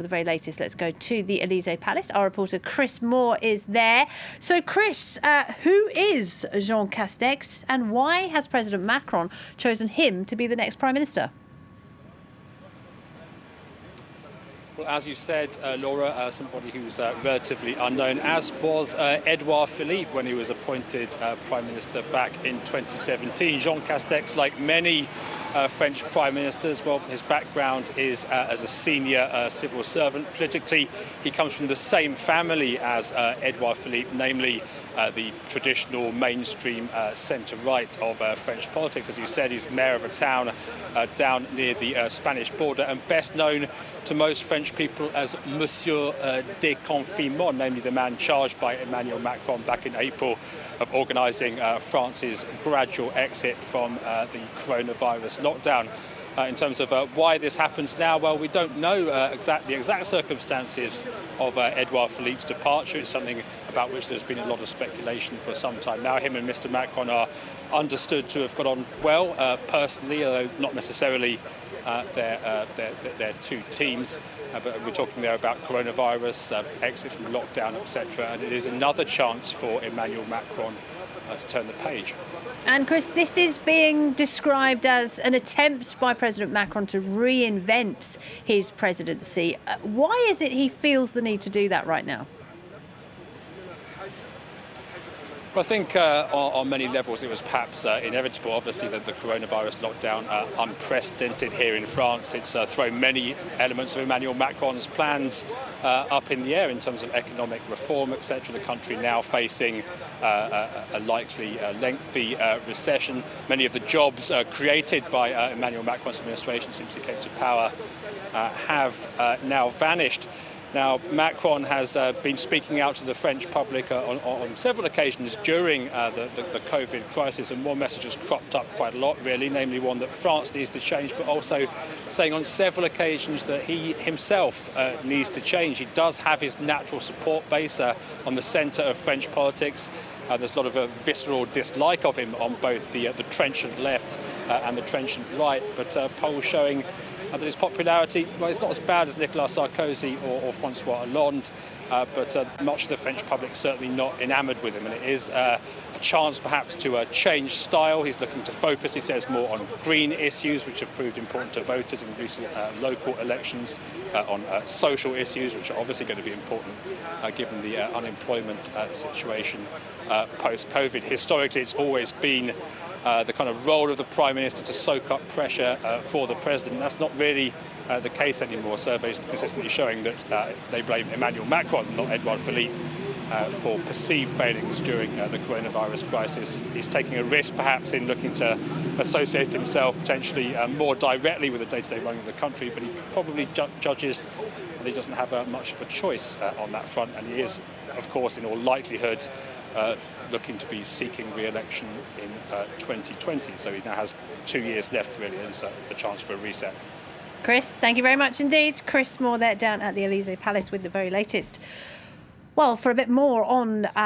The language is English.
The very latest, let's go to the Élysée Palace. Our reporter Chris Moore is there. So Chris, who is Jean Castex and why has President Macron chosen him to be the next Prime Minister? Well, as you said, Laura, somebody who's relatively unknown, as was Édouard Philippe when he was appointed Prime Minister back in 2017. Jean Castex, like many French Prime Ministers, well, his background is as a senior civil servant. Politically, he comes from the same family as Édouard Philippe, namely the traditional mainstream centre-right of French politics. As you said, he's mayor of a town down near the Spanish border and best known to most French people as Monsieur Déconfinement, namely the man charged by Emmanuel Macron back in April of organising France's gradual exit from the coronavirus lockdown. In terms of why this happens now, well, we don't know the exact circumstances of Édouard Philippe's departure. It's something about which there's been a lot of speculation for some time now. Him and Mr. Macron are understood to have got on well personally, although not necessarily their two teams. But we're talking there about coronavirus, exit from lockdown, etc. And it is another chance for Emmanuel Macron to turn the page. And Chris, this is being described as an attempt by President Macron to reinvent his presidency. Why is it he feels the need to do that right now? Well, I think on many levels it was perhaps inevitable. Obviously, that the coronavirus lockdown, unprecedented here in France. It's thrown many elements of Emmanuel Macron's plans up in the air in terms of economic reform, etc. The country now facing a likely lengthy recession. Many of the jobs created by Emmanuel Macron's administration since he came to power have now vanished. Now, Macron has been speaking out to the French public on several occasions during the COVID crisis, and one message has cropped up quite a lot, really, namely one that France needs to change, but also saying on several occasions that he himself needs to change. He does have his natural support base on the centre of French politics. There's a lot of visceral dislike of him on both the trenchant left and the trenchant right, but polls showing that his popularity, well, it's not as bad as Nicolas Sarkozy or François Fillon, but much of the French public certainly not enamoured with him, and it is a chance perhaps to change style. He's looking to focus, he says, more on green issues, which have proved important to voters in recent local elections, on social issues, which are obviously going to be important given the unemployment situation post-COVID. Historically, it's always been the kind of role of the Prime Minister to soak up pressure for the President. That's not really the case anymore. Surveys consistently showing that they blame Emmanuel Macron, not Édouard Philippe, for perceived failings during the coronavirus crisis. He's taking a risk perhaps in looking to associate himself potentially more directly with the day-to-day running of the country, but he probably judges that he doesn't have much of a choice on that front, and he is, of course, in all likelihood, looking to be seeking re-election in 2020. So he now has 2 years left, really, and so a chance for a reset. Chris, thank you very much indeed. Chris Moore there down at the Élysée Palace with the very latest. Well, for a bit more on